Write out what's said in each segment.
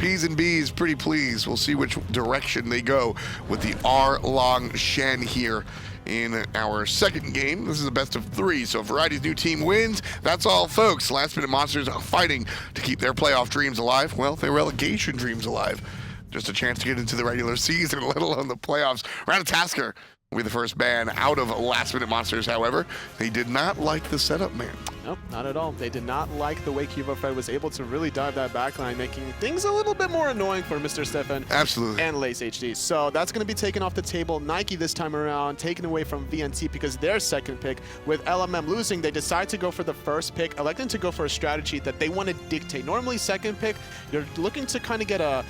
P's and B's pretty pleased. We'll see which direction they go with the Erlang Shen here in our second game. This is a best of 3, so if Variety's new team wins, that's all, folks. Last Minute Monsters are fighting to keep their playoff dreams alive. Well, their relegation dreams alive. Just a chance to get into the regular season, let alone the playoffs. Ratatasker will be the first ban out of Last Minute Monsters, however. They did not like the setup, man. Nope, not at all. They did not like the way QvoFred was able to really dive that backline, making things a little bit more annoying for Mr. Stefan Absolutely. and IACEHD. So that's going to be taken off the table. Nike this time around, taken away from VNT because their second pick. With LMM losing, they decide to go for the first pick, electing to go for a strategy that they want to dictate. Normally, second pick, you're looking to kind of get a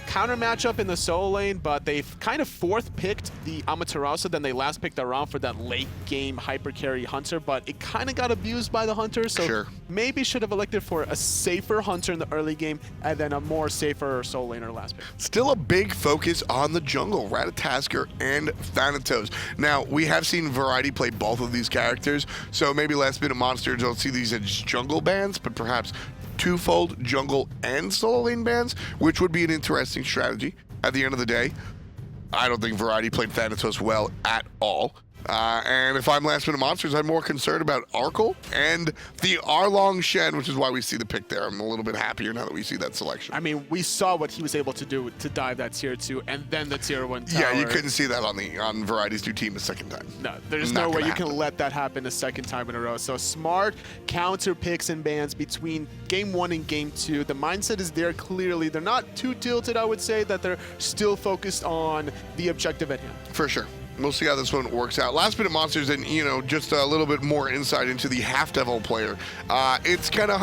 counter matchup in the solo lane, but they've kind of fourth picked the Amaterasu, then they last picked around for that late game hyper carry hunter, but it kind of got abused by the hunter, so maybe should have elected for a safer hunter in the early game and then a more safer solo laner last pick. Still a big focus on the jungle, Ratatasker and Thanatos. Now, we have seen Variety play both of these characters, so maybe Last Minute Monsters don't see these as jungle bans, but perhaps twofold jungle and solo lane bans, which would be an interesting strategy. At the end of the day, I don't think Variety played Thanatos well at all. And if I'm Last Minute Monsters, I'm more concerned about Arkkyl and the Erlang Shen, which is why we see the pick there. I'm a little bit happier now that we see that selection. I mean, we saw what he was able to do to dive that tier 2 and then the tier 1 tower. Yeah, you couldn't see that on Variety's new team a second time. No, there's no way you can let that happen a second time in a row. So smart counter picks and bans between game 1 and game 2. The mindset is there clearly. They're not too tilted, I would say, that they're still focused on the objective at hand. For sure. We'll see how this one works out. Last Minute Monsters, and just a little bit more insight into the HalfDevil player.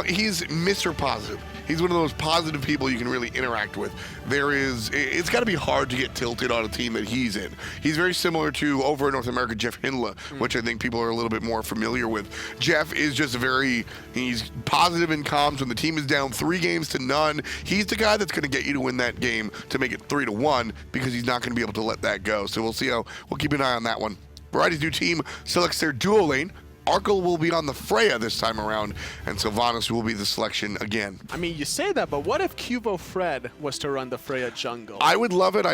He's Mr. Positive. He's one of those positive people you can really interact with. It's got to be hard to get tilted on a team that he's in. He's very similar to, over in North America, Jeff Hindla, which I think people are a little bit more familiar with. Jeff is just he's positive in comms when the team is down 3 games to none. He's the guy that's going to get you to win that game to make it 3-1 because he's not going to be able to let that go. So we'll see we'll keep an eye on that one. Variety's new team selects their duo lane. Arkkyl will be on the Freya this time around, and Sylvanus will be the selection again. I mean, you say that, but what if QvoFred was to run the Freya jungle? I would love it.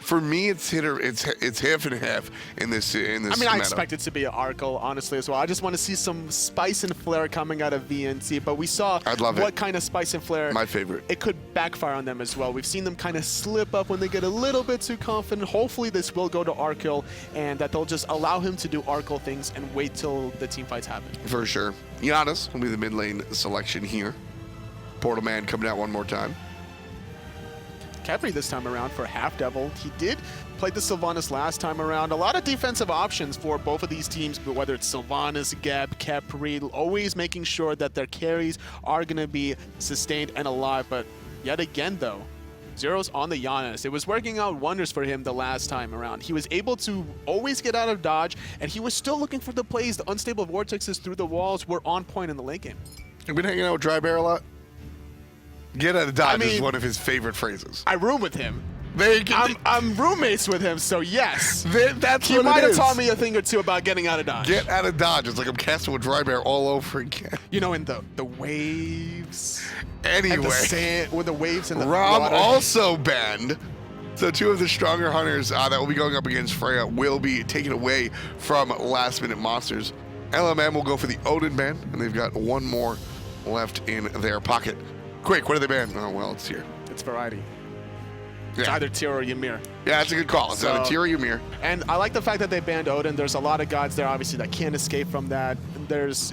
For me, it's half and half in this. I mean, I expect it to be an Arkkyl, honestly, as well. I just want to see some spice and flair coming out of VNC, but we saw what kind of spice and flair. My favorite. It could backfire on them as well. We've seen them kind of slip up when they get a little bit too confident. Hopefully, this will go to Arkkyl, and that they'll just allow him to do Arkkyl things and wait till the team fights happen. For sure. Janus will be the mid lane selection here. Portal Man coming out one more time. Khepri this time around for HalfDevil. He did play the Sylvanus last time around. A lot of defensive options for both of these teams, but whether it's Sylvanus, Geb, Khepri, always making sure that their carries are going to be sustained and alive. But yet again, though, Zyrhoes on the Janus. It was working out wonders for him the last time around. He was able to always get out of dodge, and he was still looking for the plays. The unstable vortexes through the walls were on point in the late game. You've been hanging out with Dry Bear a lot? Get out of dodge is one of his favorite phrases. I room with him. I'm roommates with him, so yes. That's he what might have taught me a thing or two about getting out of dodge. Get out of dodge. It's like I'm casting with Dry Bear all over again. You know, in the waves. Anyway. And the sand, with the waves and the Rob water. also banned. So 2 of the stronger hunters that will be going up against Freya will be taken away from Last Minute Monsters. LMM will go for the Odin ban, and they've got 1 more left in their pocket. Quick, what do they ban? Oh, well, it's here. It's Variety. It's either Tyr or Ymir. Yeah, that's a good call. It's either Tyr or Ymir. And I like the fact that they banned Odin. There's a lot of gods there, obviously, that can't escape from that.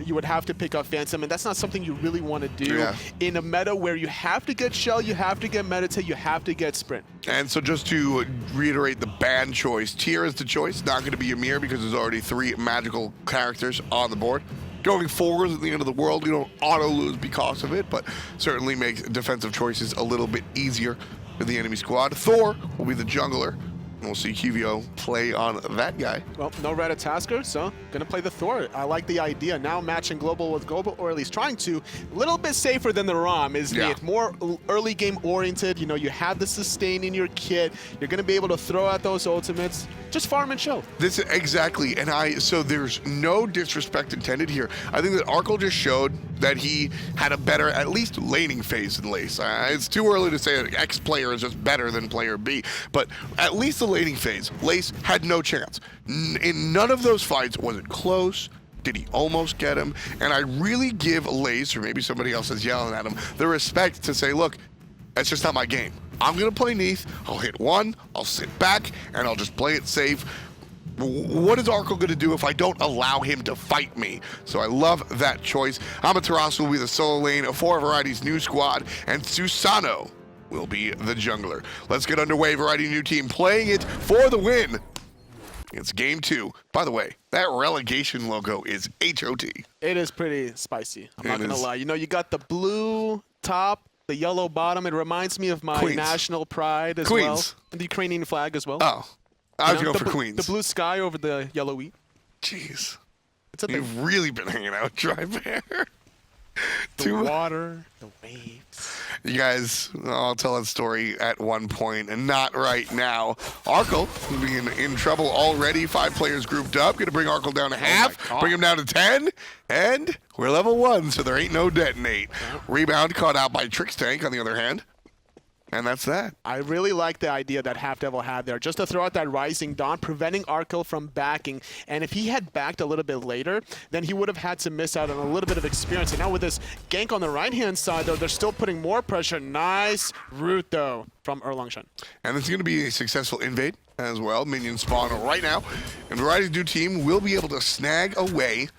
You would have to pick up Phantom, and that's not something you really want to do in a meta where you have to get Shell, you have to get Meditate, you have to get Sprint. And so just to reiterate the ban choice, Tyr is the choice, not going to be Ymir because there's already 3 magical characters on the board. Going forward at the end of the world, you don't auto-lose because of it, but certainly makes defensive choices a little bit easier with the enemy squad. Thor will be the jungler. We'll see QVO play on that guy. Well, no Reddit tasker, so gonna play the Thor. I like the idea. Now matching global with global, or at least trying to. A little bit safer than the ROM is Neith. More early game oriented. You know, you have the sustain in your kit. You're gonna be able to throw out those ultimates. Just farm and chill. This exactly, and so there's no disrespect intended here. I think that Arkkyl just showed that he had a better, at least laning phase than Lace. It's too early to say that X player is just better than player B, but at least the laning phase, Lace had no chance. In none of those fights was it close. Did he almost get him? And I really give Lace, or maybe somebody else is yelling at him, the respect to say, look, that's just not my game. I'm gonna play Neith, I'll hit one, I'll sit back, and I'll just play it safe. What is Arkkyl gonna do if I don't allow him to fight me? So I love that choice. Amaterasu will be the solo lane of 4 Variety's new squad, and Susano will be the jungler. Let's get underway. Variety new team playing it for the win. It's game 2. By the way, that relegation logo is HOT. It is pretty spicy. I'm not gonna lie. You know, you got the blue top, the yellow bottom. It reminds me of my national pride as well. And the Ukrainian flag as well. Oh, I was going for Queens. The blue sky over the yellow wheat. Jeez. It's a You've really been hanging out, Dry Bear. The water, the waves. You guys, I'll tell that story at one point, and not right now. Arkkyl being in trouble already. 5 players grouped up. Going to bring Arkkyl down to half, bring him down to 10, and we're level 1, so there ain't no detonate. Rebound caught out by Trixtank, on the other hand. And that's that. I really like the idea that HalfDevil had there, just to throw out that Rising Dawn, preventing Arkkyl from backing. And if he had backed a little bit later, then he would have had to miss out on a little bit of experience. And now with this gank on the right-hand side, though, they're still putting more pressure. Nice route, though, from Erlang Shen. And this is going to be a successful invade as well. Minions spawn right now. And Variety's new team will be able to snag away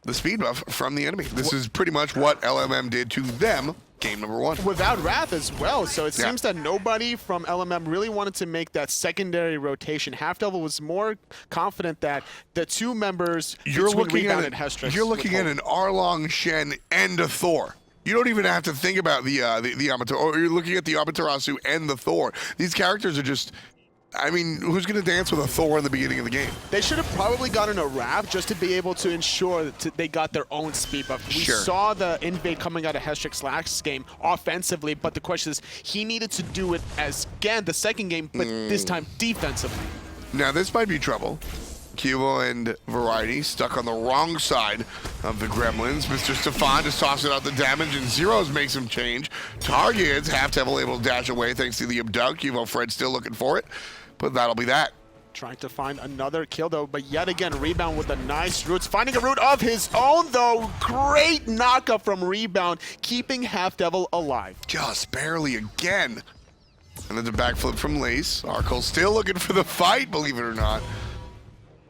the speed buff from the enemy. This is pretty much what LMM did to them game number 1. Without Wrath as well, so it seems that nobody from LMM really wanted to make that secondary rotation. HalfDevil was more confident that the 2 members you're looking Rebound at and Hestrix. You're looking at an Erlang, Shen, and a Thor. You don't even have to think about the Amaterasu, or you're looking at the Amaterasu and the Thor. These characters are just, I mean, who's going to dance with a Thor in the beginning of the game? They should have probably gotten a Wrath just to be able to ensure that they got their own speed buff. We saw the invade coming out of Hestrix last game offensively, but the question is, he needed to do it as, again, the second game, but this time defensively. Now, this might be trouble. Qvo and Variety stuck on the wrong side of the Gremlins. Mr. Stefan just tosses out the damage, and Zyrhoes makes him change. Targets, HalfDevil able to dash away thanks to the abduct. QvoFred still looking for it, but that'll be that. Trying to find another kill, though, but yet again, Rebound with the nice roots. Finding a root of his own, though. Great knockup from Rebound, keeping HalfDevil alive. Just barely again. And then the backflip from Lace. Arkkyl still looking for the fight, believe it or not.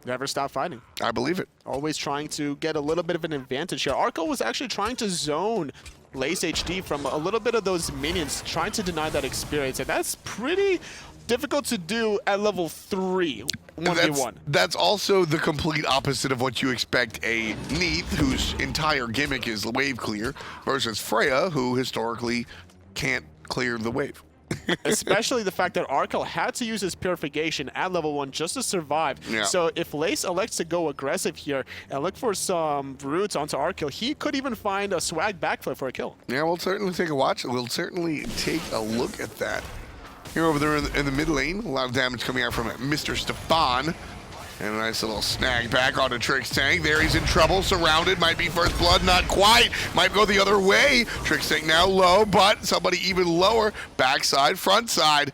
Never stop fighting. I believe it. Always trying to get a little bit of an advantage here. Arkkyl was actually trying to zone IACEHD from a little bit of those minions, trying to deny that experience, and that's pretty difficult to do at level 3, 1v1. That's also the complete opposite of what you expect a Neith, whose entire gimmick is wave clear, versus Freya, who historically can't clear the wave. Especially the fact that Arkkyl had to use his purification at level 1 just to survive. So if Lace elects to go aggressive here and look for some roots onto Arkkyl, he could even find a swag backflip for a kill. Yeah, we'll certainly take a watch. We'll certainly take a look at that. Here over there in the mid lane, a lot of damage coming out from Mr. Stefan. And a nice little snag back onto Trixtank. There he's in trouble, surrounded, might be first blood, not quite. Might go the other way. Trixtank now low, but somebody even lower. Backside, front side.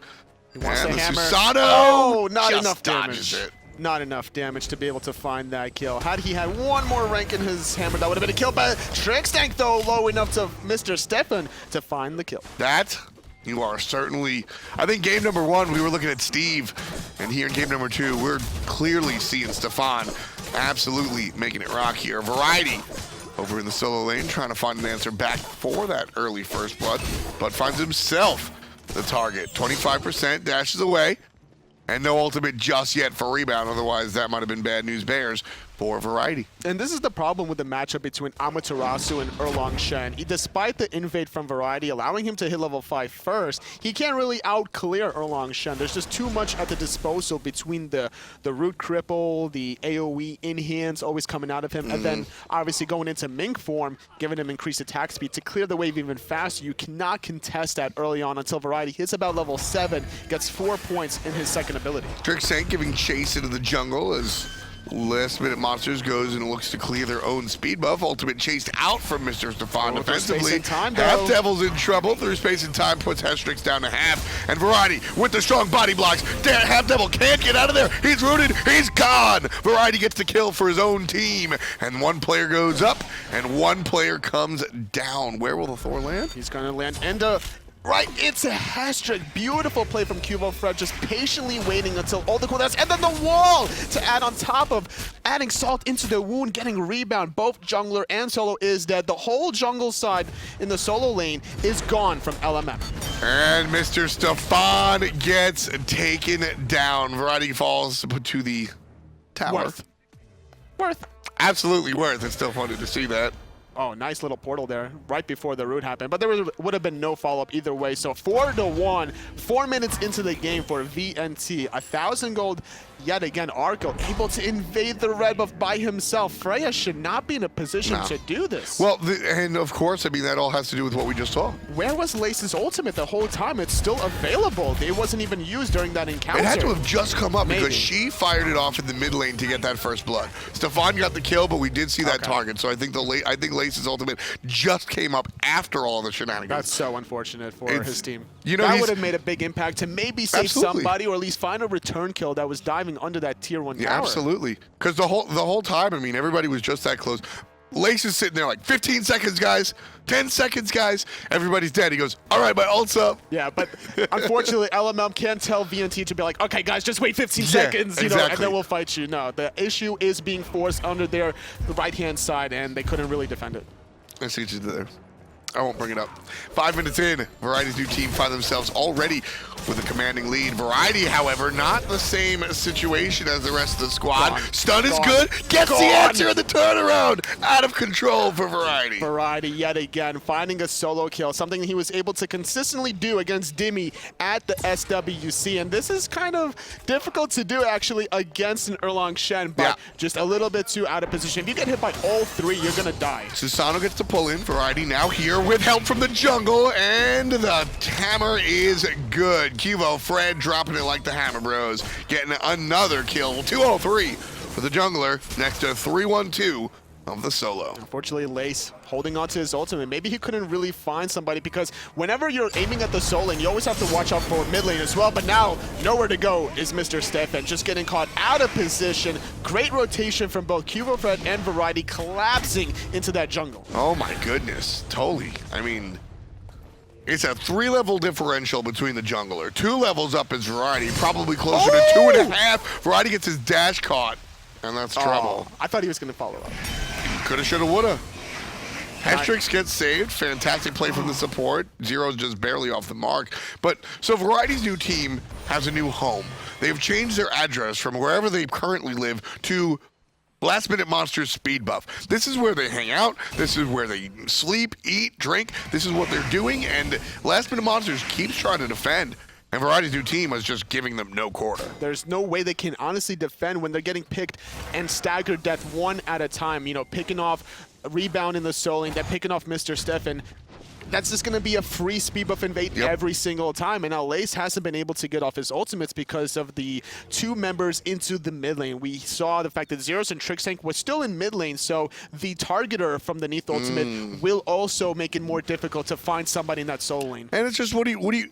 He wants and the hammer. Susano oh, not enough dodges damage. It. Not enough damage to be able to find that kill. Had he had one more rank in his hammer, that would have been a kill. But Trixtank, though, low enough to Mr. Stefan to find the kill. That you are certainly, I think game number 1, we were looking at Steve, and here in game number 2, we're clearly seeing Stefan absolutely making it rock here. Variety over in the solo lane, trying to find an answer back for that early first blood, but finds himself the target. 25% dashes away, and no ultimate just yet for Rebound, otherwise that might have been bad news bears. for Variety. And this is the problem with the matchup between Amaterasu and Erlang Shen. Despite the invade from Variety allowing him to hit level 5 first, he can't really out-clear Erlang Shen. There's just too much at the disposal between the root cripple, the AoE in hands always coming out of him, and then obviously going into Mink form, giving him increased attack speed to clear the wave even faster. You cannot contest that early on until Variety hits about level 7, gets 4 points in his second ability. Trixtank giving chase into the jungle as Last Minute Monsters goes and looks to clear their own speed buff. Ultimate chased out from Mr. Stefan defensively. HalfDevil's in trouble. Through space and time puts Hestrix down to half. And Variety with the strong body blocks. HalfDevil can't get out of there. He's rooted. He's gone. Variety gets the kill for his own team. And one player goes up and one player comes down. Where will the Thor land? He's going to land right into Hestrix. Beautiful play from QvoFred, just patiently waiting until all the cooldowns, and then the wall to add on top of adding salt into the wound, getting rebound. Both jungler and solo is dead. The whole jungle side in the solo lane is gone from LMM. And Mr. Stefan gets taken down. Variety falls to the tower. Worth. Absolutely worth. It's still funny to see that. Oh, nice little portal there right before the root happened. But there would have been no follow-up either way. So 4-1, 4 minutes into the game for VNT. 1,000 gold yet again. Arkkyl able to invade the red buff by himself. Freya should not be in a position to do this. Well, and of course, I mean, that all has to do with what we just saw. Where was Lace's ultimate the whole time? It's still available. It wasn't even used during that encounter. It had to have just come up because she fired it off in the mid lane to get that first blood. Stefan got the kill, but we did see that target. So I think Lace's ultimate just came up after all the shenanigans. That's so unfortunate for his team. You know, that would have made a big impact to maybe save somebody or at least find a return kill that was diving under that tier 1 tower. Absolutely. Because the whole time, I mean, everybody was just that close. Lace is sitting there like, 15 seconds, guys. 10 seconds, guys. Everybody's dead. He goes, all right, my ult's up. Yeah, but unfortunately, LMM can't tell VNT to be like, okay, guys, just wait 15 seconds, you know, and then we'll fight you. No, the issue is being forced under their right-hand side, and they couldn't really defend it. I see what you did there. I won't bring it up. 5 minutes in, Variety's new team find themselves already with a commanding lead. Variety, however, not the same situation as the rest of the squad. Stun is good, gets the answer in the turnaround. Out of control for Variety. Variety yet again, finding a solo kill, something he was able to consistently do against Dimmy at the SWC. And this is kind of difficult to do, actually, against an Erlang Shen, but just a little bit too out of position. If you get hit by all three, you're going to die. Susano gets to pull in. Variety now here with help from the jungle, and the hammer is good. QvoFred dropping it like the Hammer Bros, getting another kill. 203 for the jungler next to 312 of the solo. Unfortunately, Lace holding on to his ultimate. Maybe he couldn't really find somebody, because whenever you're aiming at the solo lane, you always have to watch out for mid lane as well. But now, nowhere to go is Mr. Stefan, just getting caught out of position. Great rotation from both QvoFred and Variety, collapsing into that jungle. Oh my goodness, totally. I mean, it's a 3-level differential between the jungler. 2 levels up is Variety, probably closer to 2.5. Variety gets his dash caught, and that's trouble. I thought he was going to follow up. Coulda, shoulda, woulda. Hestrix gets saved. Fantastic play from the support. Zyrhoes just barely off the mark. But so Variety's new team has a new home. They've changed their address from wherever they currently live to Last Minute Monsters speed buff. This is where they hang out. This is where they sleep, eat, drink. This is what they're doing. And Last Minute Monsters keeps trying to defend. And Variety's new team was just giving them no quarter. There's no way they can honestly defend when they're getting picked and staggered death one at a time. You know, picking off a rebound in the solo lane, then picking off Mr. Stefan. That's just going to be a free speed buff invade every single time. And now Lace hasn't been able to get off his ultimates because of the 2 members into the mid lane. We saw the fact that Zyrhoes and Trixtank was still in mid lane, so the targeter from the Neith ultimate will also make it more difficult to find somebody in that solo lane. And it's just,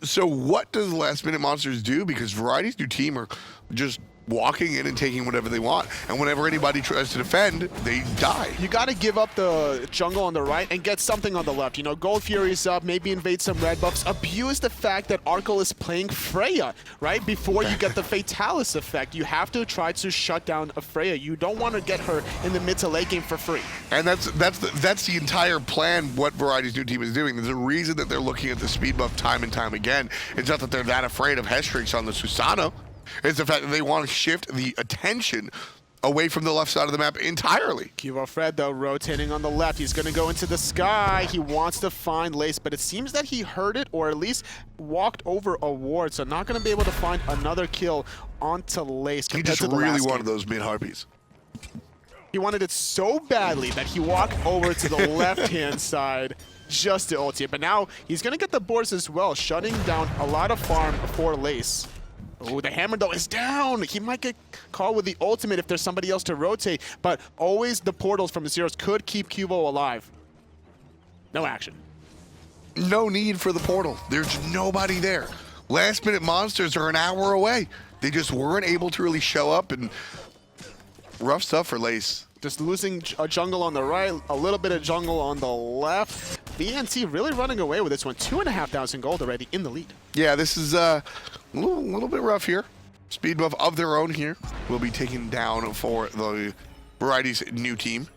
so what does Last Minute Monsters do? Because Variety's new team are just walking in and taking whatever they want, and whenever anybody tries to defend, they die. You got to give up the jungle on the right and get something on the left. You know, Gold Fury's up, maybe invade some red buffs. Abuse the fact that Arkkyl is playing Freya, right? Before you get the Fatalis effect, you have to try to shut down a Freya. You don't want to get her in the mid to late game for free. And that's the entire plan. What Variety's new team is doing. There's a reason that they're looking at the speed buff time and time again. It's not that they're that afraid of Hestrix on the Susano. It's the fact that they want to shift the attention away from the left side of the map entirely. QvoFred, though, rotating on the left. He's going to go into the sky. He wants to find Lace, but it seems that he heard it or at least walked over a ward, so not going to be able to find another kill onto Lace. He just really wanted those mid-harpies. He wanted it so badly that he walked over to the left-hand side just to ult it. But now he's going to get the boards as well, shutting down a lot of farm for Lace. Oh, the hammer, though, is down. He might get caught with the ultimate if there's somebody else to rotate, but always the portals from Zyrhoes could keep Qvo alive. No action. No need for the portal. There's nobody there. Last-minute monsters are an hour away. They just weren't able to really show up, and rough stuff for Lace. Just losing a jungle on the right, a little bit of jungle on the left. VNT really running away with this one. 2,500 gold already in the lead. Yeah, this is a little bit rough here. Speed buff of their own here will be taken down for the Variety's new team.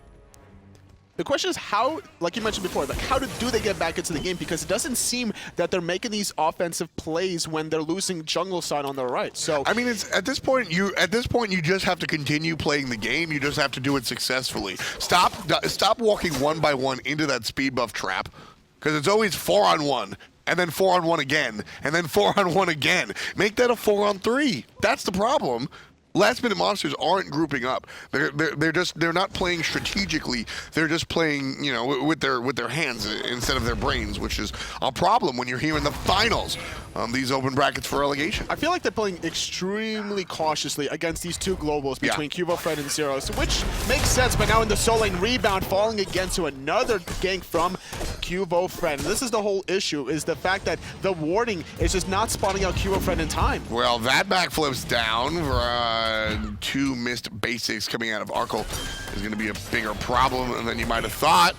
The question is how, like you mentioned before, like how do they get back into the game? Because it doesn't seem that they're making these offensive plays when they're losing jungle side on the right. So I mean, it's at this point you just have to continue playing the game. You just have to do it successfully. Stop walking one by one into that speed buff trap, because it's always 4-on-1. And then 4-on-1 again, and then 4-on-1 again. Make that a 4-on-3. That's the problem. Last-minute monsters aren't grouping up. They're not playing strategically. They're just playing, you know, with their hands instead of their brains, which is a problem when you're here in the finals. These open brackets for relegation. I feel like they're playing extremely cautiously against these two globals between QvoFred and Zyrhoes, which makes sense. But now in the solo lane rebound, falling again to another gank from QvoFred. And this is the whole issue: is the fact that the warding is just not spawning out QvoFred in time. Well, that backflip's down for 2 missed basics coming out of Arkkyl is going to be a bigger problem than you might have thought.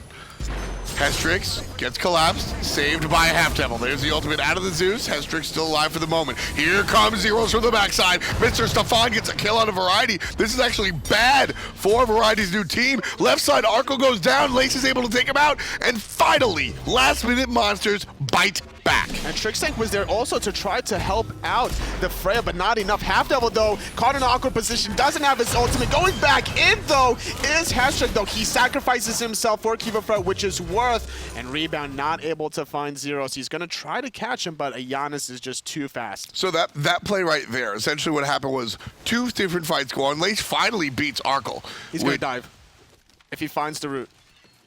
Hestrix gets collapsed, saved by a HalfDevil. There's the ultimate out of the Zeus. Hestrix still alive for the moment. Here comes Zyrhoes from the backside. Mr. Stefan gets a kill out of Variety. This is actually bad for Variety's new team. Left side, Arkkyl goes down. Lace is able to take him out. And finally, last-minute monsters bite back. And Trixtank was there also to try to help out the Freya, but not enough. HalfDevil, though, caught in an awkward position, doesn't have his ultimate. Going back in, though, is Hestrix, though. He sacrifices himself for QvoFred, which is worth. And rebound not able to find Zyrhoes. He's going to try to catch him, but Janus is just too fast. So that play right there, essentially what happened was 2 different fights go on. Lace finally beats Arkkyl. He's going to dive. If he finds the root.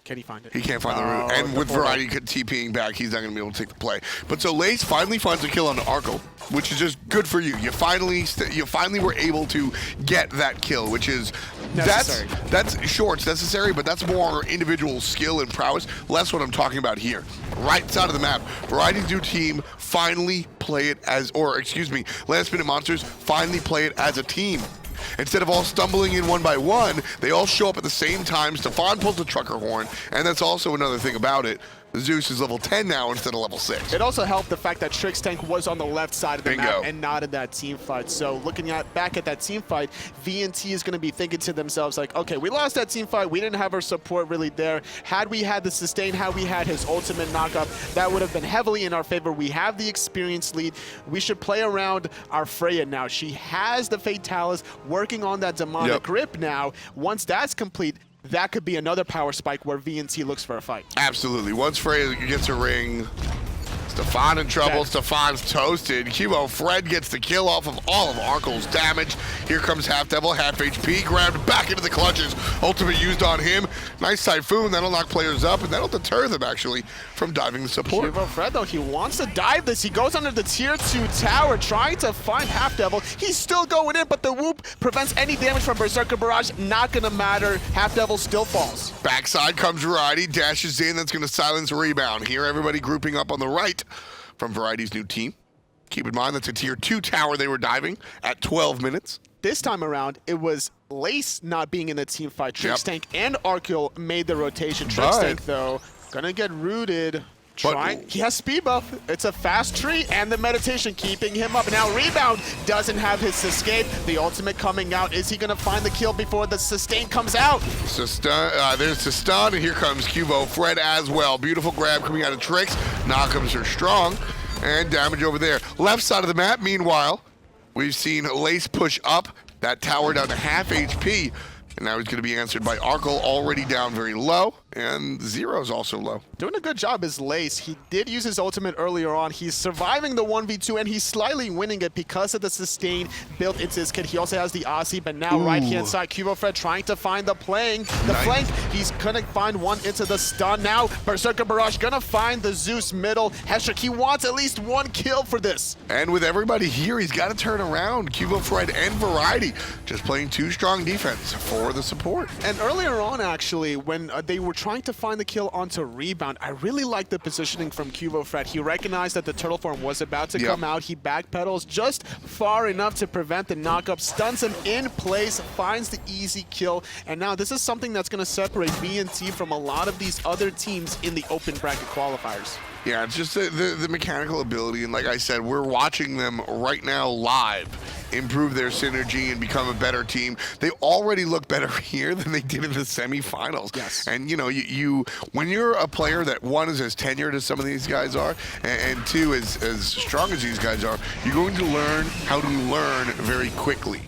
Can he find it? He can't find the root. And with Variety TPing back, he's not going to be able to take the play. But so Lace finally finds a kill on Arkkyl, which is just good for you. You finally were able to get that kill, which is necessary. That's sure, it's necessary, but that's more individual skill and prowess. Less what I'm talking about here. Right side of the map, Variety's new team finally play it as, or excuse me, last-minute monsters finally play it as a team. Instead of all stumbling in one by one, they all show up at the same time. Stefan pulls the trucker horn, and that's also another thing about it. Zeus is level 10 now instead of level 6. It also helped the fact that Trixtank was on the left side of the Bingo. map and not in that team fight. So looking back at that team fight, VNT is going to be thinking to themselves like, okay, we lost that team fight. We didn't have our support really there. Had we had the sustain, had we had his ultimate knockup, that would have been heavily in our favor. We have the experience lead. We should play around our Freya now. She has the Fatalis working on that demonic grip now. Once that's complete, that could be another power spike where VNT looks for a fight. Absolutely. Once Freya gets a ring, Stefan in trouble. Stefan's toasted. QvoFred gets the kill off of all of Arkyl's damage. Here comes HalfDevil, half HP, grabbed back into the clutches. Ultimate used on him. Nice Typhoon. That'll knock players up, and that'll deter them, actually, from diving the support. QvoFred, though, he wants to dive this. He goes under the tier 2 tower, trying to find HalfDevil. He's still going in, but the whoop prevents any damage from Berserker Barrage. Not going to matter. HalfDevil still falls. Backside comes Variety, dashes in. That's going to silence Rebound. Here, everybody grouping up on the right from Variety's new team. Keep in mind that's a tier 2 tower they were diving at 12 minutes. This time around, it was Lace not being in the team fight. Trixtank and Arkkyl made the rotation. Trixtank, though, gonna get rooted. He has speed buff. It's a fast tree, and the meditation keeping him up. Now Rebound doesn't have his escape. The ultimate coming out. Is he gonna find the kill before the sustain comes out? There's the stun, and here comes QvoFred as well. Beautiful grab coming out of Trix. Knockums are strong, and damage over there. Left side of the map, meanwhile, we've seen Lace push up that tower down to half HP. And now he's going to be answered by Arkkyl, already down very low, and Zyrhoes also low. Doing a good job is Lace. He did use his ultimate earlier on. He's surviving the 1v2, and he's slightly winning it because of the sustain built into his kit. He also has the Aussie, but now right-hand side, QvoFred trying to find the flank. He's gonna find one into the stun now. Berserker Barrage gonna find the Zeus middle. Hestrix, he wants at least one kill for this. And with everybody here, he's got to turn around. QvoFred and Variety just playing too strong defense for the support. And earlier on, actually, when they were trying to find the kill onto Rebound, I really liked the positioning from QvoFred. He recognized that the turtle form was about to come out. He backpedals just far enough to prevent the knockup, stuns him in place, finds the easy kill, and now this is something that's going to separate BNT from a lot of these other teams in the open bracket qualifiers. Yeah, it's just the mechanical ability, and like I said, we're watching them right now live improve their synergy and become a better team. They already look better here than they did in the semifinals. Yes. And you know, you when you're a player that one is as tenured as some of these guys are, and two as strong as these guys are, you're going to learn how to learn very quickly.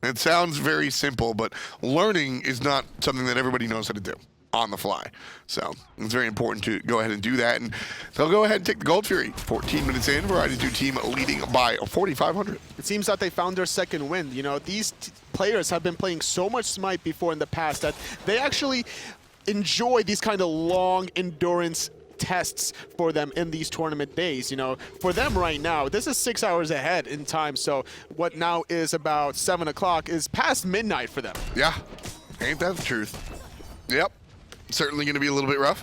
It sounds very simple, but learning is not something that everybody knows how to do on the fly. So it's very important to go ahead and do that. And they'll go ahead and take the Gold Fury. 14 minutes in, Variety's new team leading by 4,500. It seems that they found their second win. You know, these players have been playing so much Smite before in the past that they actually enjoy these kind of long endurance tests for them in these tournament days. You know, for them right now, this is 6 hours ahead in time. So what now is about 7 o'clock is past midnight for them. Yeah, ain't that the truth? Yep. Certainly going to be a little bit rough.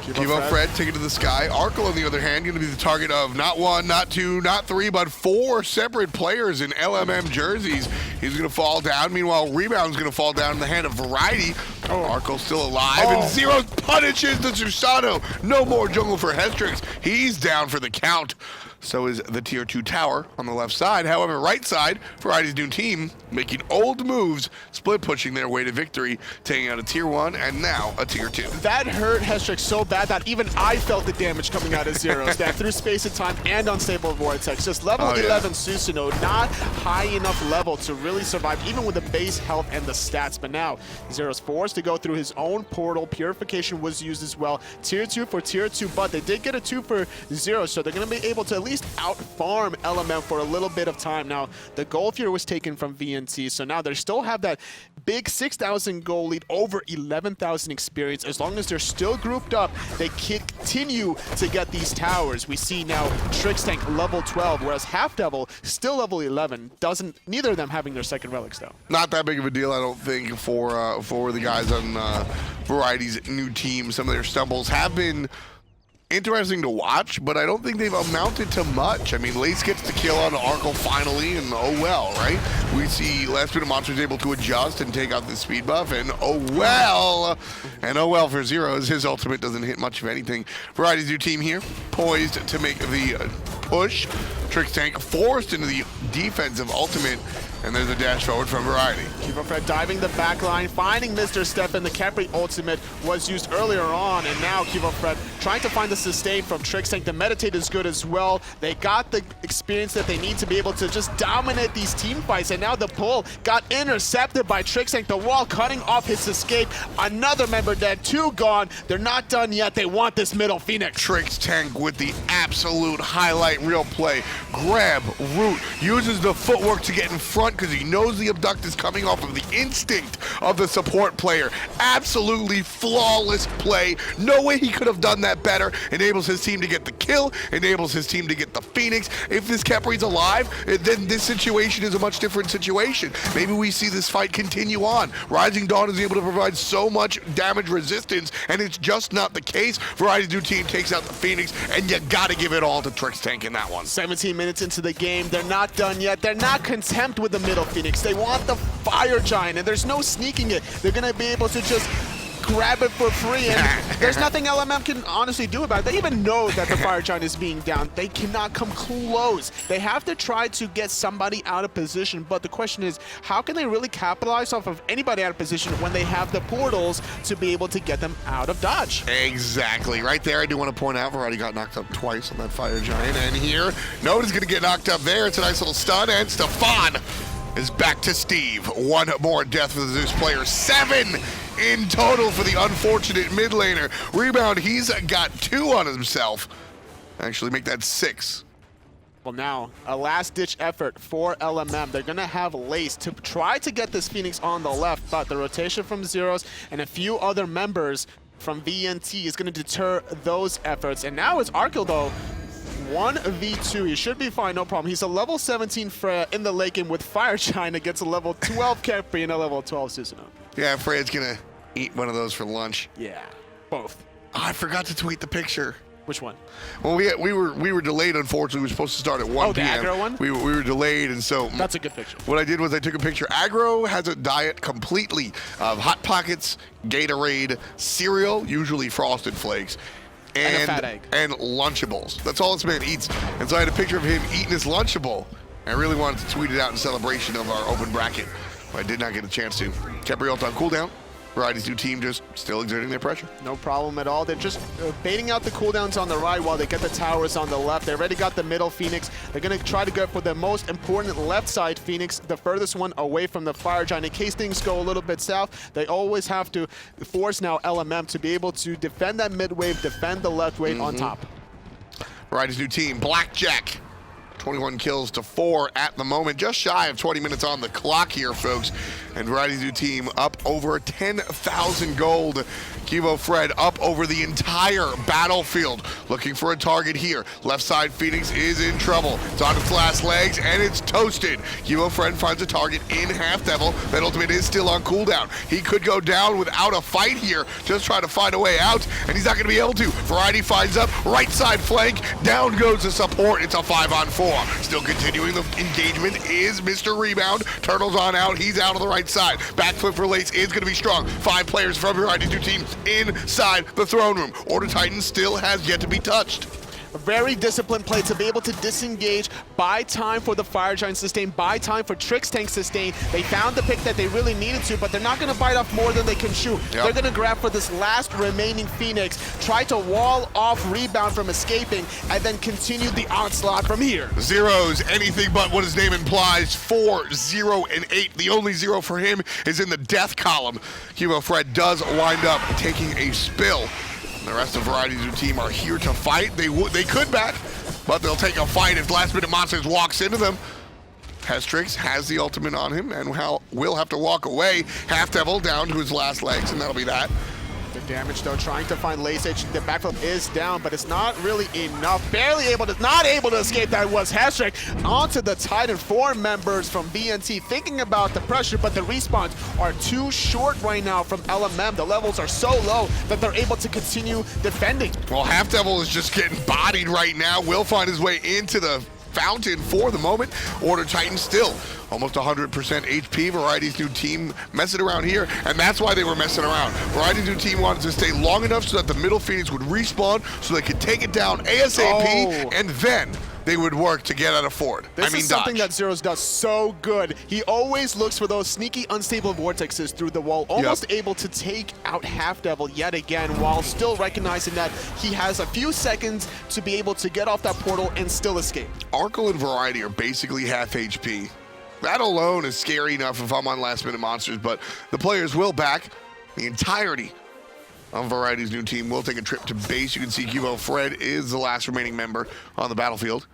QvoFred take it to the sky. Arkkyl, on the other hand, going to be the target of not one, not two, not three, but four separate players in LMM jerseys. He's going to fall down. Meanwhile, Rebound's going to fall down in the hand of Variety. Arkkyl still alive, and Zyrhoes punishes the Susano. No more jungle for Hestrix. He's down for the count. So is the tier 2 tower on the left side. However, right side, Variety's new team making old moves, split pushing their way to victory, taking out a tier 1 and now a tier 2. That hurt Hestrix so bad that even I felt the damage coming out of Zyrhoes. That through space and time and unstable vortex. Just level 11 Susano, not high enough level to really survive, even with the base health and the stats. But now, Zyrhoes forced to go through his own portal. Purification was used as well. Tier 2 for tier 2, but they did get a 2 for Zyrhoes, so they're going to be able to at least out-farm LMM for a little bit of time. Now, the Gold Fury was taken from VNT, so now they still have that big 6,000 gold lead over 11,000 experience. As long as they're still grouped up, they continue to get these towers. We see now Trixtank level 12, whereas HalfDevil still level 11. Neither of them having their second relics, though. Not that big of a deal, I don't think, for the guys on Variety's new team. Some of their stumbles have been interesting to watch, but I don't think they've amounted to much. I mean, Lace gets the kill on Arkkyl finally, and oh well, right? We see Last Bit of Monsters able to adjust and take out the speed buff, and oh well for Zyrhoes. His ultimate doesn't hit much of anything. Variety's new team here, poised to make the push. Trixtank forced into the defensive ultimate, and there's a dash forward from Variety. QvoFred diving the back line, finding Mr. Stefan. The Khepri ultimate was used earlier on, and now QvoFred trying to find the sustain from Trixtank. The meditate is good as well. They got the experience that they need to be able to just dominate these team fights, and now the pull got intercepted by Trixtank. The wall cutting off his escape. Another member dead, 2 gone. They're not done yet. They want this middle Phoenix. Trixtank with the absolute highlight reel play. Grab, root, uses the footwork to get in front because he knows the abduct is coming off of the instinct of the support player. Absolutely flawless play. No way he could have done that better. Enables his team to get the kill, enables his team to get the Phoenix. If this Khepri's alive, then this situation is a much different situation. Maybe we see this fight continue on. Rising Dawn is able to provide so much damage resistance, and it's just not the case. Variety's new team takes out the Phoenix, and you gotta give it all to Trixtank in that one. 17 minutes into the game, they're not done yet. They're not content with the middle Phoenix. They want the Fire Giant, and there's no sneaking it. They're gonna be able to just grab it for free, and there's nothing LMM can honestly do about it. They even know that the Fire Giant is being down. They cannot come close. They have to try to get somebody out of position, but the question is, how can they really capitalize off of anybody out of position when they have the portals to be able to get them out of dodge? Exactly. Right there, I do want to point out, Variety got knocked up twice on that Fire Giant, and here, nobody's going to get knocked up there. It's a nice little stun, and Stefan is back to Steve. One more death for the Zeus player. 7 in total for the unfortunate mid laner. Rebound, he's got 2 on himself. Actually make that 6. Well, now, a last-ditch effort for LMM. They're going to have Lace to try to get this Phoenix on the left, but the rotation from Zyrhoes and a few other members from VNT is going to deter those efforts. And now it's Arkkyl, though. 1v2. He should be fine, no problem. He's a level 17 Freya in the late game with Fire Giant against a level 12 Khepri and a level 12 Susano. Yeah, Freya's going to eat one of those for lunch. Yeah, both. Oh, I forgot to tweet the picture. Which one? Well, we were delayed, unfortunately. We were supposed to start at 1 p.m. Oh, the aggro one? We were delayed, and so... That's a good picture. What I did was I took a picture. Aggro has a diet completely of Hot Pockets, Gatorade, cereal, usually Frosted Flakes, and a fat egg. And Lunchables. That's all this man eats. And so I had a picture of him eating his Lunchable. I really wanted to tweet it out in celebration of our open bracket, but I did not get a chance to. Khepri ult on cooldown. Variety's new team just still exerting their pressure. No problem at all. They're just baiting out the cooldowns on the right while they get the towers on the left. They already got the middle Phoenix. They're going to try to go for the most important left side Phoenix, the furthest one away from the Fire Giant. In case things go a little bit south, they always have to force now LMM to be able to defend that mid wave, defend the left wave on top. Variety's new team, Blackjack. 21 kills to 4 at the moment, just shy of 20 minutes on the clock here, folks. And Variety's new team up over 10,000 gold. QvoFred up over the entire battlefield, looking for a target here. Left side Phoenix is in trouble. It's on its last legs, and it's toasted. QvoFred finds a target in HalfDevil. That ultimate is still on cooldown. He could go down without a fight here, just try to find a way out, and he's not going to be able to. Variety finds up, right side flank, down goes the support. It's a 5-on-4. Still continuing the engagement is Mr. Rebound. Turtle's on out, he's out on the right side. Backflip for Lace is going to be strong. 5 players from Variety's new team inside the throne room. Order Titan still has yet to be touched. A very disciplined play to be able to disengage, buy time for the Fire Giant sustain, buy time for Trixtank sustain. They found the pick that they really needed to, but they're not going to bite off more than they can shoot. Yep. They're going to grab for this last remaining Phoenix, try to wall off Rebound from escaping, and then continue the onslaught from here. Zyrhoes, anything but what his name implies. 4, 0, and 8. The only 0 for him is in the death column. QvoFred does wind up taking a spill. The rest of Variety's new team are here to fight. They could back, but they'll take a fight if Last Minute Monsters walks into them. Hestrix has the ultimate on him and will have to walk away. HalfDevil down to his last legs, and that'll be that. The damage, though, trying to find LaceH. The backflip is down, but it's not really enough. Not able to escape. That was Hestrix. Onto the Titan. 4 members from VNT thinking about the pressure, but the respawns are too short right now from LMM. The levels are so low that they're able to continue defending. Well, HalfDevil is just getting bodied right now. Will find his way into the fountain for the moment. Order Titan still almost 100% HP. Variety's new team messing around here, and that's why they were messing around. Variety's new team wanted to stay long enough so that the middle Phoenix would respawn so they could take it down ASAP, and then they would work to get out of Ford. This is something that Zyrhoes does so good. He always looks for those sneaky, unstable vortexes through the wall, almost able to take out HalfDevil yet again, while still recognizing that he has a few seconds to be able to get off that portal and still escape. Arkkyl and Variety are basically half HP. That alone is scary enough if I'm on Last Minute Monsters, but the players will back. The entirety of Variety's new team will take a trip to base. You can see QvoFred is the last remaining member on the battlefield.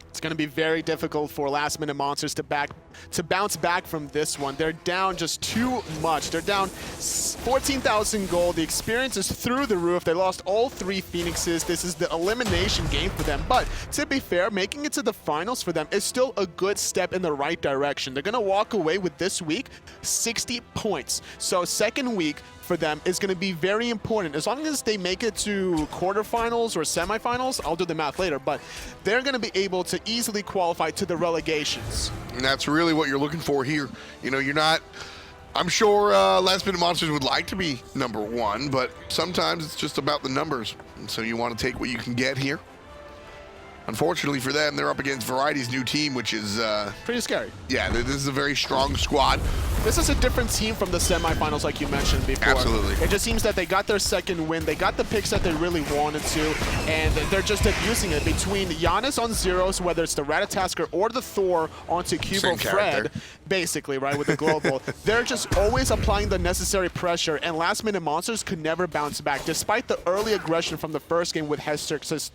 It's going to be very difficult for Last Minute Monsters to bounce back from this one. They're down just too much. They're down 14,000 gold. The experience is through the roof. They lost all 3 Phoenixes. This is the elimination game for them. But to be fair, making it to the finals for them is still a good step in the right direction. They're going to walk away with this week 60 points. So second week for them is going to be very important. As long as they make it to quarterfinals or semifinals, I'll do the math later, but they're going to be able to easily qualify to the relegations. And that's really what you're looking for here. You know, you're not, I'm sure Last Minute Monsters would like to be number 1, but sometimes it's just about the numbers. And so you want to take what you can get here. Unfortunately for them, they're up against Variety's new team, which is... pretty scary. Yeah, this is a very strong squad. This is a different team from the semifinals, like you mentioned before. Absolutely. It just seems that they got their second win. They got the picks that they really wanted to, and they're just abusing it between Janus on Zyrhoes, whether it's the Ratatasker or the Thor onto QvoFred, basically, right, with the global. They're just always applying the necessary pressure, and last-minute monsters could never bounce back, despite the early aggression from the first game with Hestrix's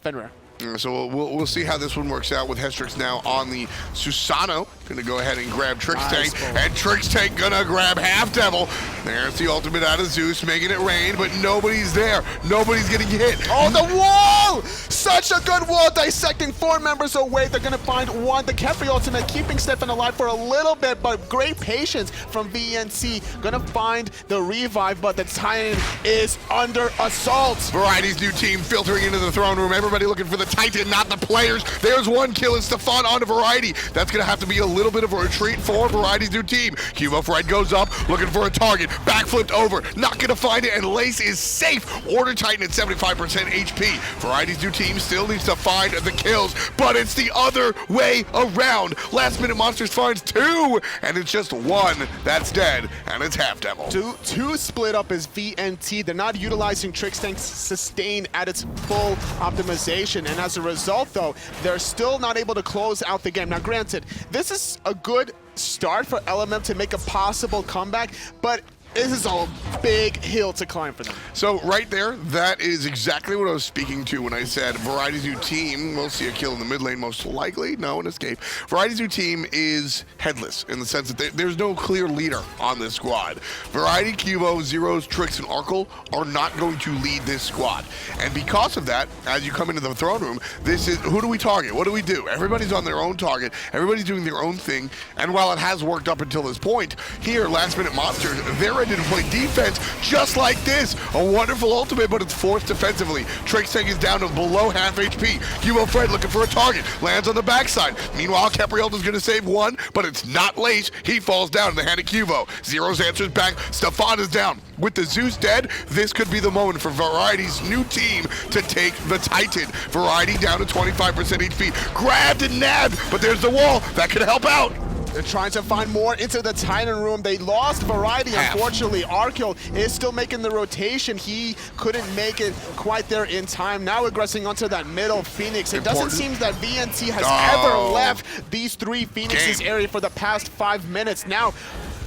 Fenrir. So we'll see how this one works out with Hestrix now on the Susano. Gonna go ahead and grab Trixtank, and Trixtank gonna grab HalfDevil. There's the ultimate out of Zeus, making it rain, but nobody's there. Nobody's getting hit. Oh, the wall! Such a good wall, dissecting 4 members away. They're gonna find one. The Khepri ultimate, keeping Stefan alive for a little bit, but great patience from VNC. Gonna find the revive, but the Titan is under assault. Variety's new team filtering into the throne room. Everybody looking for the Titan, not the players. There's one kill, and Stefan onto Variety. That's gonna have to be a little bit of a retreat for Variety's new team. QvoFred goes up, looking for a target. Backflipped over, not gonna find it, and Lace is safe. Order Titan at 75% HP. Variety's new team still needs to find the kills, but it's the other way around. Last minute monsters finds 2, and it's just 1 that's dead, and it's HalfDevil. Two split up is VNT. They're not utilizing Trixtank's sustain at its full optimization, and as a result, though, they're still not able to close out the game. Now, granted, this is a good start for LMM to make a possible comeback, but this is a big hill to climb for them. So right there, that is exactly what I was speaking to when I said Variety's new team will see a kill in the mid lane, most likely. No, an escape. Variety's new team is headless in the sense that there's no clear leader on this squad. Variety, Qvo, Zyrhoes, Trix, and Arkkyl are not going to lead this squad. And because of that, as you come into the throne room, this is, who do we target? What do we do? Everybody's on their own target. Everybody's doing their own thing. And while it has worked up until this point, here, last minute monsters, they're ready to play defense just like this. A wonderful ultimate, but it's forced defensively. Trixtank is down to below half HP. QvoFred looking for a target. Lands on the backside. Meanwhile, Khepri is going to save 1, but it's not Lace. He falls down in the hand of Qvo. Zyrhoes answers back. Stefan is down. With the Zeus dead, this could be the moment for Variety's new team to take the Titan. Variety down to 25% HP. Grabbed and nabbed, but there's the wall. That could help out. They're trying to find more into the Titan room. They lost Variety, unfortunately. Arkkyl is still making the rotation. He couldn't make it quite there in time. Now aggressing onto that middle Phoenix. It doesn't seem that VNT has ever left these 3 Phoenixes area for the past 5 minutes. Now,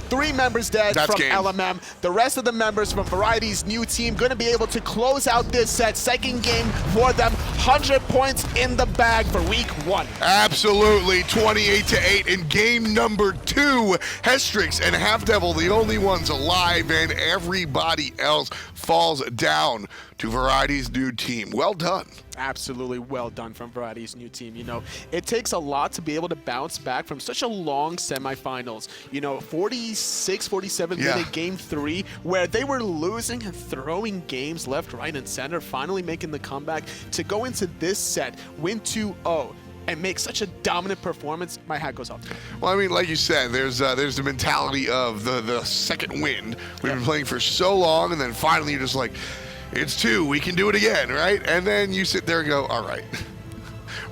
3 members dead from LMM. The rest of the members from Variety's new team going to be able to close out this set. Second game for them. 100 points in the bag for week 1. Absolutely. 28-8 in game number 2. Hestrix and HalfDevil, the only ones alive, and everybody else falls down to Variety's new team. Well done. Absolutely well done from Variety's new team. You know, it takes a lot to be able to bounce back from such a long semifinals. You know, 46, 47-minute game 3, where they were losing and throwing games left, right, and center, finally making the comeback to go into this set, win 2-0. And make such a dominant performance, my hat goes off to them. Well, I mean, like you said, there's the mentality of the second wind. We've been playing for so long, and then finally you're just like, it's 2, we can do it again, right? And then you sit there and go, all right.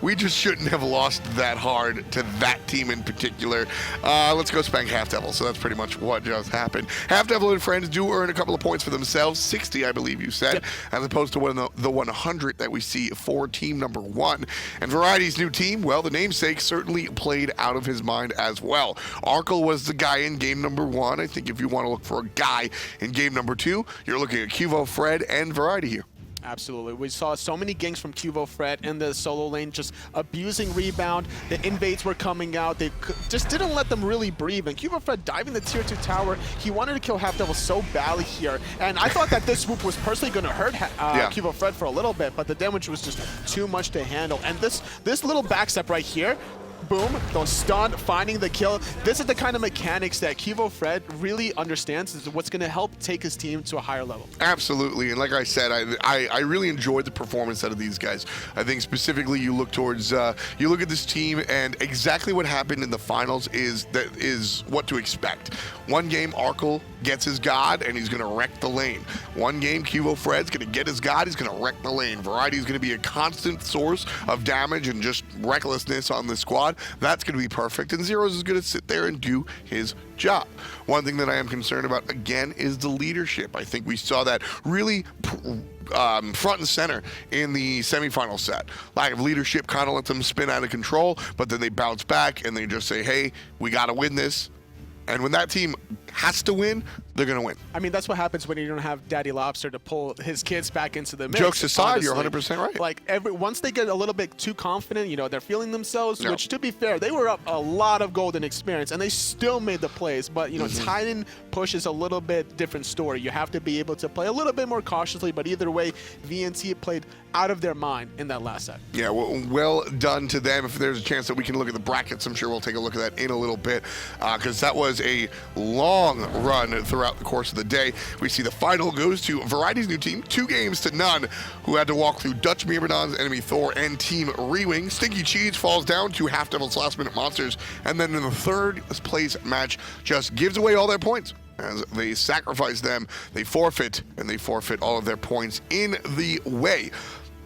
We just shouldn't have lost that hard to that team in particular. Let's go spank HalfDevil. So that's pretty much what just happened. HalfDevil and friends do earn a couple of points for themselves, 60, I believe you said, as opposed to the 100 that we see for team number 1. And Variety's new team, well, the namesake certainly played out of his mind as well. Arkkyl was the guy in game number 1. I think if you want to look for a guy in game number 2, you're looking at QvoFred and Variety here. Absolutely. We saw so many ganks from QvoFred in the solo lane just abusing rebound. The invades were coming out. They just didn't let them really breathe. And QvoFred diving the tier 2 tower. He wanted to kill HalfDevil so badly here. And I thought that this swoop was personally going to hurt QvoFred for a little bit, but the damage was just too much to handle. And this little backstep right here, boom, those stun, finding the kill. This is the kind of mechanics that QvoFred really understands is what's going to help take his team to a higher level. Absolutely, and like I said, I really enjoyed the performance out of these guys. I think specifically you look towards, you look at this team, and exactly what happened in the finals is what to expect. One game, Arkkyl gets his god, and he's going to wreck the lane. One game, QvoFred's going to get his god, he's going to wreck the lane. Variety is going to be a constant source of damage and just recklessness on the squad. That's going to be perfect, and Zyrhoes is going to sit there and do his job. One thing that I am concerned about, again, is the leadership. I think we saw that really front and center in the semifinal set. Lack of leadership kind of let them spin out of control, but then they bounce back and they just say, hey, we got to win this. And when that team has to win, they're going to win. I mean, that's what happens when you don't have Daddy Lobster to pull his kids back into the mix. Jokes aside, honestly. You're 100% right. Like, once they get a little bit too confident, you know, they're feeling themselves, which, to be fair, they were up a lot of golden experience, and they still made the plays. But, you know, Titan push is a little bit different story. You have to be able to play a little bit more cautiously, but either way, VNT played out of their mind in that last set. Yeah, well done to them. If there's a chance that we can look at the brackets, I'm sure we'll take a look at that in a little bit, because that was a long run throughout the course of the day. We see the final goes to Variety's new team, 2-0, who had to walk through Dutch Myrmidon's enemy Thor and Team Rewing. Stinky Cheese falls down to HalfDevil's last-minute monsters, and then in the third place match just gives away all their points. As they sacrifice them, they forfeit, and they forfeit all of their points in the way.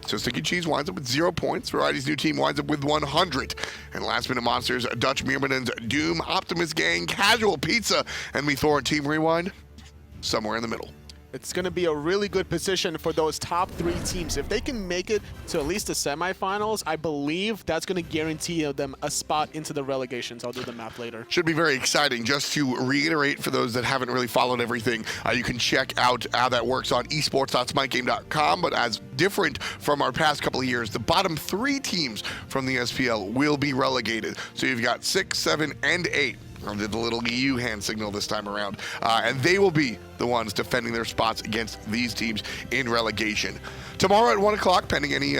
So Stinky Cheese winds up with 0 points. Variety's new team winds up with 100. And Last Minute Monsters, Dutch Myrmidon's Doom, Optimus Gang, Casual Pizza, and Thor and Team Rewind, somewhere in the middle. It's going to be a really good position for those top 3 teams. If they can make it to at least the semifinals, I believe that's going to guarantee them a spot into the relegations. I'll do the math later. Should be very exciting. Just to reiterate for those that haven't really followed everything, you can check out how that works on esports.smitegame.com. But as different from our past couple of years, the bottom 3 teams from the SPL will be relegated. So you've got 6, 7, and 8. I did the little EU hand signal this time around. And they will be the ones defending their spots against these teams in relegation. Tomorrow at 1 o'clock, pending any,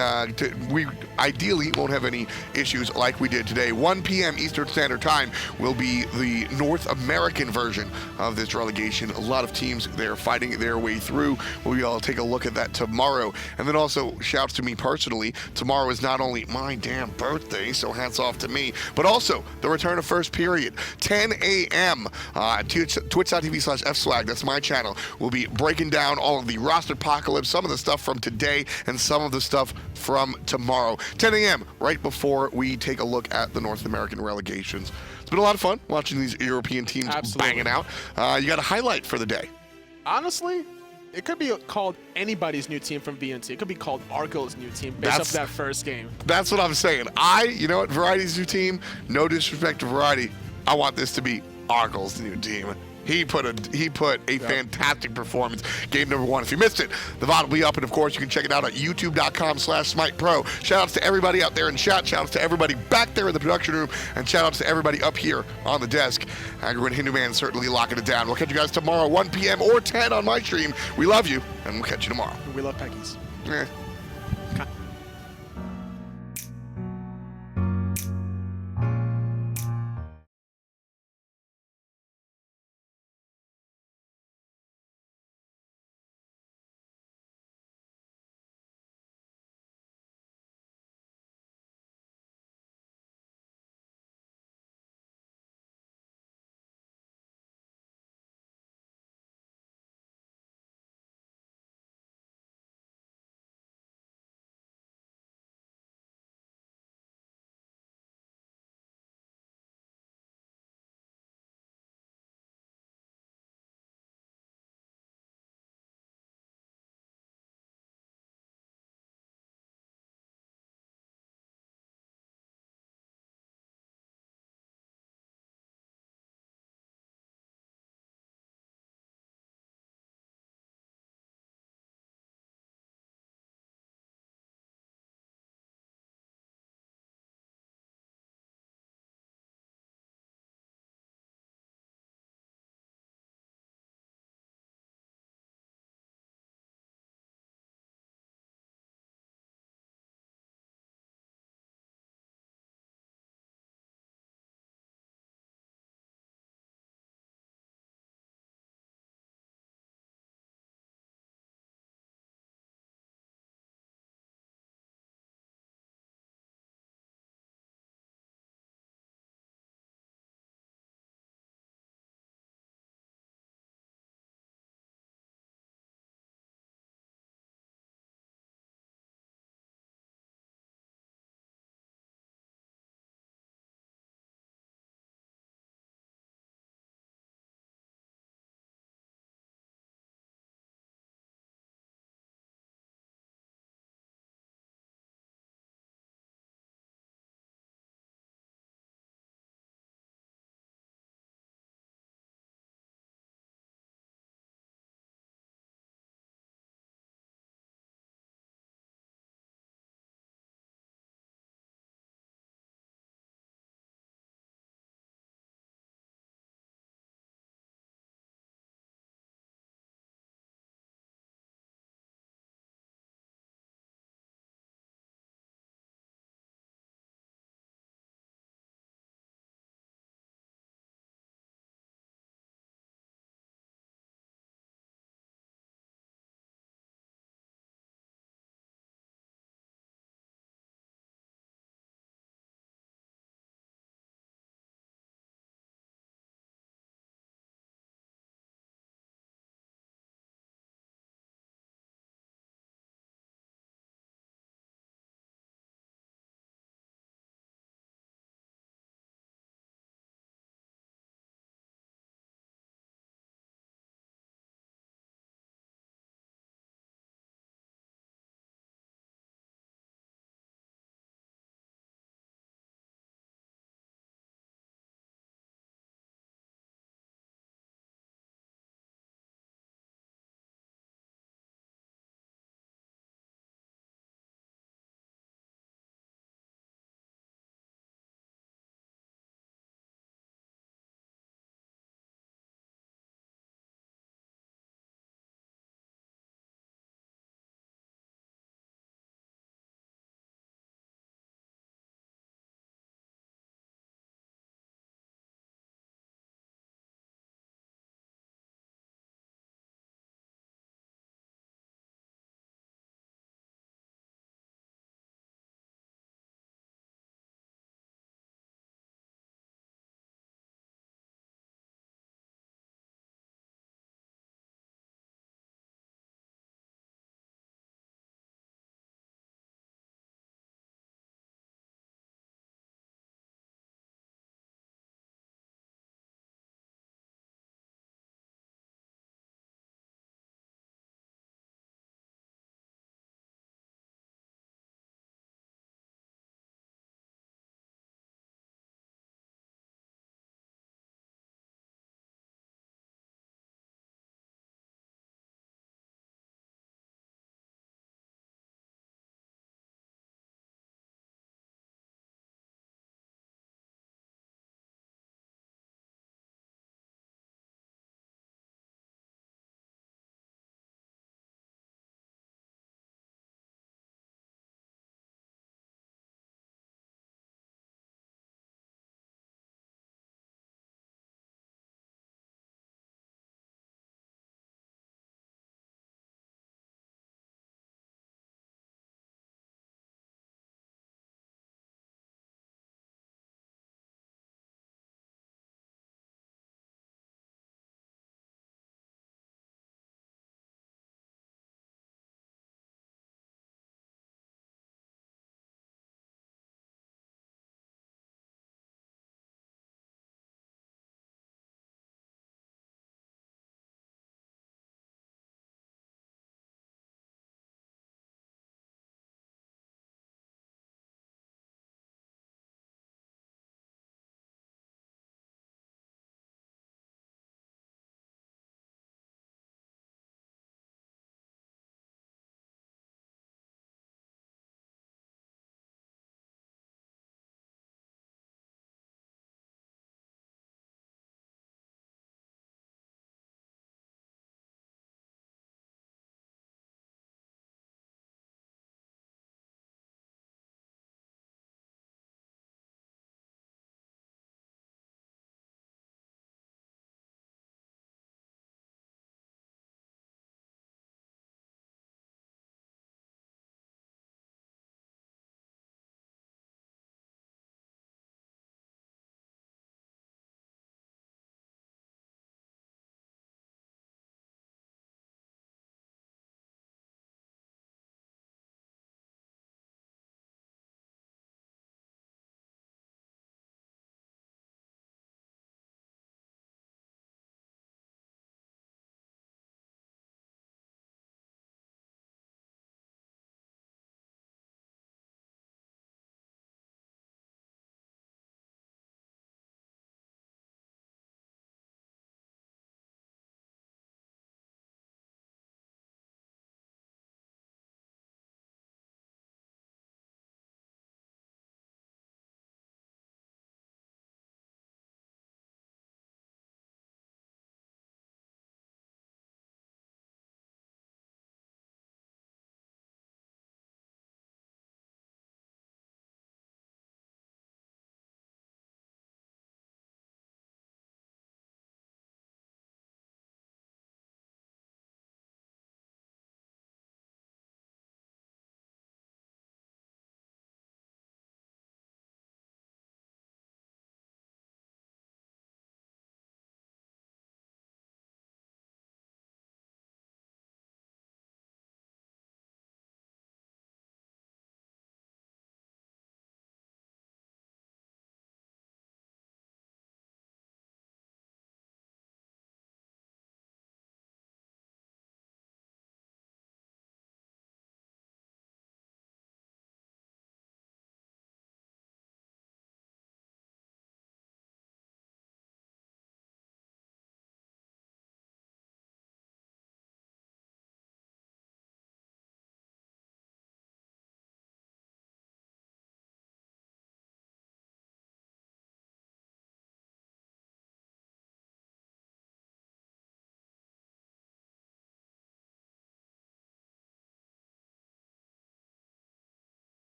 we ideally won't have any issues like we did today. 1 p.m. Eastern Standard Time will be the North American version of this relegation. A lot of teams there fighting their way through. We'll all take a look at that tomorrow. And then also, shouts to me personally, tomorrow is not only my damn birthday, so hats off to me, but also the return of First Period. 10 a.m. Twitch.tv/fswag, that's my channel. We'll be breaking down all of the roster apocalypse, some of the stuff from today, and some of the stuff from tomorrow. 10 a.m. right before we take a look at the North American relegations. It's been a lot of fun watching these European teams banging out. You got a highlight for the day? Honestly, it could be called anybody's new team from VNT. It could be called Arkkyl's new team based off that first game. That's what I'm saying. You know what, Variety's new team, no disrespect to Variety, I want this to be Arkkyl's new team. He put a fantastic performance. Game number 1. If you missed it, the VOD will be up, and of course you can check it out at youtube.com/SmitePro. Shout outs to everybody out there in chat. Shout outs to everybody back there in the production room, and shout outs to everybody up here on the desk. Agro and Hinduman certainly locking it down. We'll catch you guys tomorrow, 1 p.m. or 10 on my stream. We love you, and we'll catch you tomorrow. We love Peckies.